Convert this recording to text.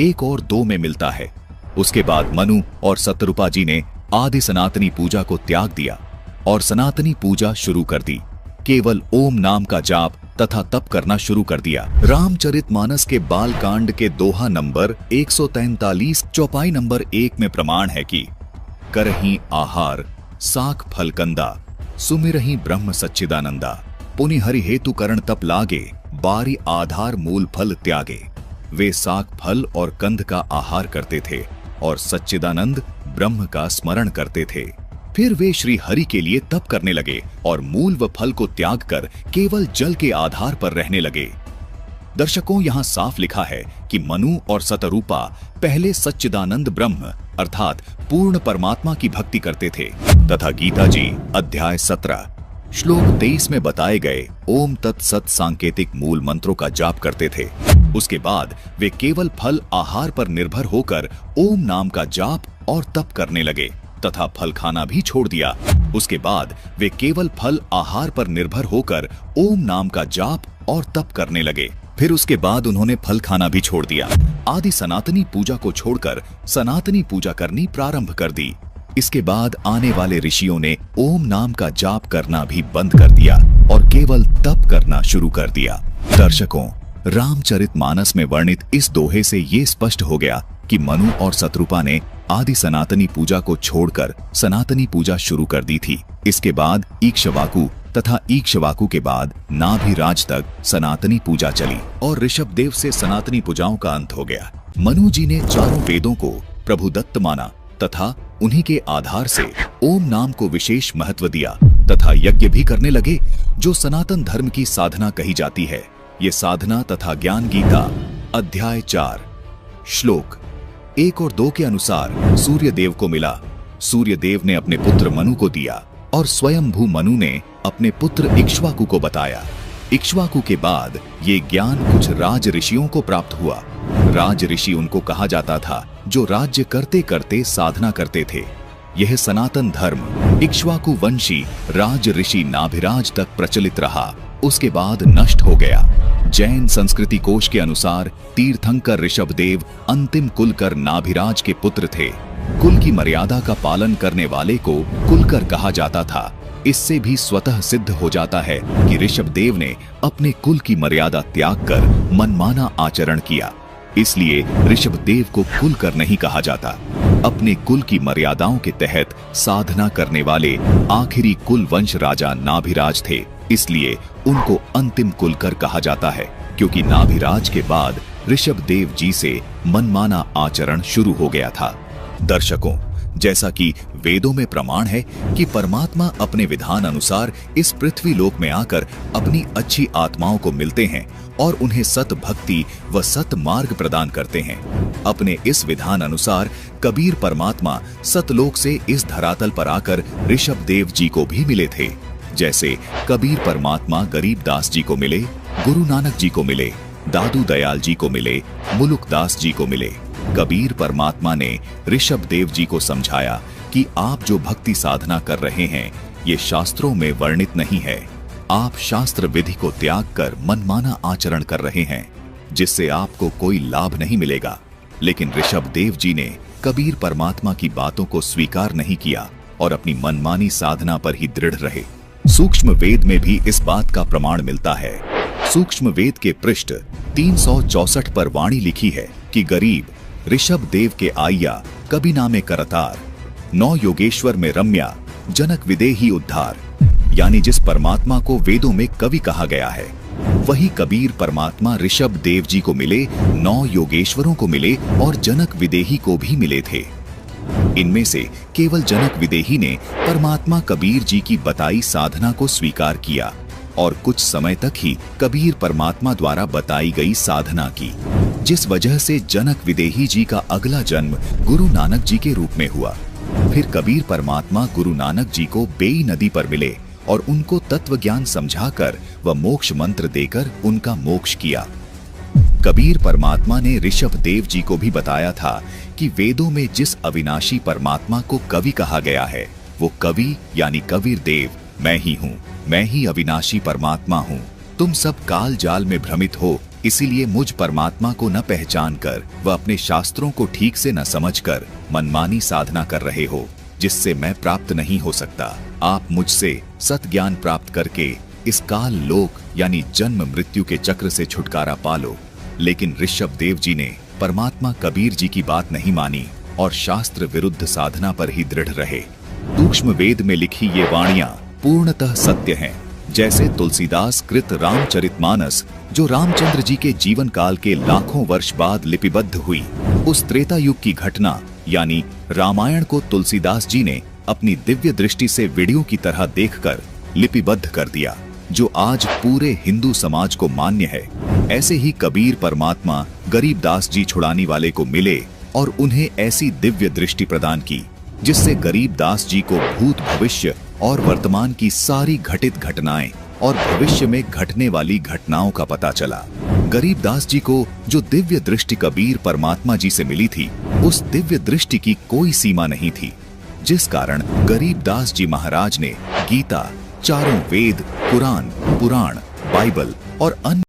1 और 2 में मिलता है। उसके बाद मनु और सतरूपा जी ने आदि सनातनी पूजा को त्याग दिया और सनातनी पूजा शुरू कर दी। केवल ओम नाम का जाप तथा तप करना शुरू कर दिया। रामचरितमानस के बाल कांड के दोहा नंबर 143 चौपाई नंबर 1 में प्रमाण है कि करहीं आहार साख फलकंदा सुमिरहीं ब्रह्म सच्चिदानंदा पुनि हरि हेतु करण तप लागे बारी आधार मूल फल त्यागे। वे साख फल और कंद का आहार करते थे और सच्चिदानंद ब्रह्म का स्मरण करते थे। फिर वे श्री हरि के लिए तप करने लगे और मूल व फल को त्याग कर केवल जल के आधार पर रहने लगे। दर्शकों, यहाँ साफ लिखा है कि मनु और सतरूपा पहले सच्चिदानंद ब्रह्म अर्थात पूर्ण परमात्मा की भक्ति करते थे तथा गीता जी अध्याय 17 श्लोक 23 में बताए गए ओम तत्सत सांकेतिक मूल मंत्रों का जाप करते थे। उसके बाद वे केवल फल आहार पर निर्भर होकर ओम नाम का जाप और तप करने लगे तथा फल खाना भी छोड़ दिया। उसके बाद वे केवल फल आहार पर निर्भर होकर ओम नाम का जाप और तप करने लगे। फिर उसके बाद उन्होंने फल खाना भी छोड़ दिया। आदि सनातनी पूजा को छोड़कर सनातनी पूजा करनी प्रारंभ कर दी। इसके बाद आने वाले ऋषियों ने ओम नाम का जाप करना भी बंद कर दिया और केवल तप करना शुरू कर दिया। दर्शकों, रामचरितमानस में वर्णित इस दोहे से ये स्पष्ट हो गया कि मनु और सतरूपा ने आदि सनातनी पूजा को छोड़कर सनातनी पूजा शुरू कर दी थी। इसके बाद इक्ष्वाकु तथा इक्ष्वाकु के बाद नाभिराज तक सनातनी पूजा चली और ऋषभदेव से सनातनी पूजाओं का अंत हो गया। मनु जी ने चारों वेदों को प्रभुदत्त माना तथा उन्हीं के आधार से ओम नाम को विशेष महत्व दिया तथा यज्ञ भी करने लगे, जो सनातन धर्म की साधना कही जाती है। ये साधना तथा ज्ञान गीता अध्याय 4 श्लोक 1 और 2 के अनुसार सूर्य देव को मिला। सूर्य देव ने अपने पुत्र मनु को दिया और स्वयंभू मनु ने अपने पुत्र इक्ष्वाकु को बताया। इक्ष्वाकु के बाद ये ज्ञान कुछ राज ऋषियों को प्राप्त हुआ। राज ऋषि उनको कहा जाता था जो राज्य करते करते साधना करते थे। यह सनातन धर्म इक्ष्वाकु वंशी राज ऋषि नाभिराज तक प्रचलित रहा, उसके बाद नष्ट हो गया। जैन संस्कृति कोश के अनुसार तीर्थंकर ऋषभदेव अंतिम कुलकर नाभिराज के पुत्र थे। कुल की मर्यादा का पालन करने वाले को कुलकर कहा जाता था। इससे भी स्वतः सिद्ध हो जाता है कि ऋषभदेव ने अपने कुल की मर्यादा त्याग कर मनमाना आचरण किया, इसलिए ऋषभदेव को कुलकर नहीं कहा जाता। अपने कुल की मर्यादाओं के तहत साधना करने वाले आखिरी कुल वंश राजा नाभिराज थे, इसलिए उनको अंतिम कुलकर कहा जाता है, क्योंकि नाभिराज के बाद ऋषभदेव जी से मनमाना आचरण शुरू हो गया था। दर्शकों, जैसा कि वेदों में प्रमाण है कि परमात्मा अपने विधान अनुसार इस पृथ्वी लोक में आकर अपनी अच्छी आत्माओं को मिलते हैं और उन्हें सत भक्ति व सत मार्ग प्रदान करते हैं। अपने इस विधान अनुसार कबीर परमात्मा सतलोक से इस धरातल पर आकर ऋषभदेव जी को भी मिले थे। जैसे कबीर परमात्मा गरीबदास जी को मिले, गुरु नानक जी को मिले, दादू दयाल जी को मिले, मुलुकदास जी को मिले। कबीर परमात्मा ने ऋषभदेव जी को समझाया कि आप जो भक्ति साधना कर रहे हैं ये शास्त्रों में वर्णित नहीं है। आप शास्त्र विधि को त्याग कर मनमाना आचरण कर रहे हैं, जिससे आपको कोई लाभ नहीं मिलेगा। लेकिन ऋषभदेव जी ने कबीर परमात्मा की बातों को स्वीकार नहीं किया और अपनी मनमानी साधना पर ही दृढ़ रहे। सूक्ष्म वेद में भी इस बात का प्रमाण मिलता है। सूक्ष्म वेद के पृष्ठ 364 पर वाणी लिखी है कि गरीब ऋषभदेव के आया कभी नामे करतार, 9 योगेश्वर में रम्या जनक विदेही उद्धार। यानी जिस परमात्मा को वेदों में कवि कहा गया है, वही कबीर परमात्मा ऋषभदेव जी को मिले, 9 योगेश्वरों को मिले और जनक विदेही को भी मिले थे। इनमें से केवल जनक विदेही ने परमात्मा कबीर जी की बताई साधना को स्वीकार किया और कुछ समय तक ही कबीर परमात्मा द्वारा बताई गई साधना की, जिस वजह से जनक विदेही जी का अगला जन्म गुरु नानक जी के रूप में हुआ। फिर कबीर परमात्मा गुरु नानक जी को बेई नदी पर मिले और उनको तत्व ज्ञान समझाकर व मोक्ष मंत्र देकर उनका मोक्ष किया। कबीर परमात्मा ने ऋषभदेव जी को भी बताया था कि वेदों में जिस अविनाशी परमात्मा को कवि कहा गया है, वो कवि यानी कबीर देव मैं ही हूँ, मैं ही अविनाशी परमात्मा हूँ। तुम सब काल जाल में भ्रमित हो, इसीलिए मुझ परमात्मा को न पहचान कर व अपने शास्त्रों को ठीक से न समझकर मनमानी साधना कर रहे हो, जिससे मैं प्राप्त नहीं हो सकता। आप मुझसे सत ज्ञान प्राप्त करके इस काल लोक यानी जन्म मृत्यु के चक्र से छुटकारा पालो। लेकिन ऋषभ देव जी ने परमात्मा कबीर जी की बात नहीं मानी और शास्त्र विरुद्ध साधना पर ही दृढ़ रहे। सूक्ष्म वेद में लिखी ये वाणियां पूर्णतः सत्य हैं। जैसे तुलसीदास कृत रामचरितमानस जो रामचंद्र जी के जीवन काल के लाखों वर्ष बाद लिपिबद्ध हुई, उस त्रेता युग की घटना यानी रामायण को तुलसीदास जी ने अपनी दिव्य दृष्टि से वीडियो की तरह देखकर लिपिबद्ध कर दिया, जो आज पूरे हिंदू समाज को मान्य है। ऐसे ही कबीर परमात्मा गरीबदास जी छुड़ाने वाले को मिले और उन्हें ऐसी दिव्य दृष्टि प्रदान की जिससे गरीबदास जी को भूत भविष्य और वर्तमान की सारी घटित घटनाएं और भविष्य में घटने वाली घटनाओं का पता चला। गरीबदास जी को जो दिव्य दृष्टि कबीर परमात्मा जी से मिली थी, उस दिव्य दृष्टि की कोई सीमा नहीं थी, जिस कारण गरीबदास जी महाराज ने गीता, चारों वेद, कुरान, पुराण, बाइबल और अन्य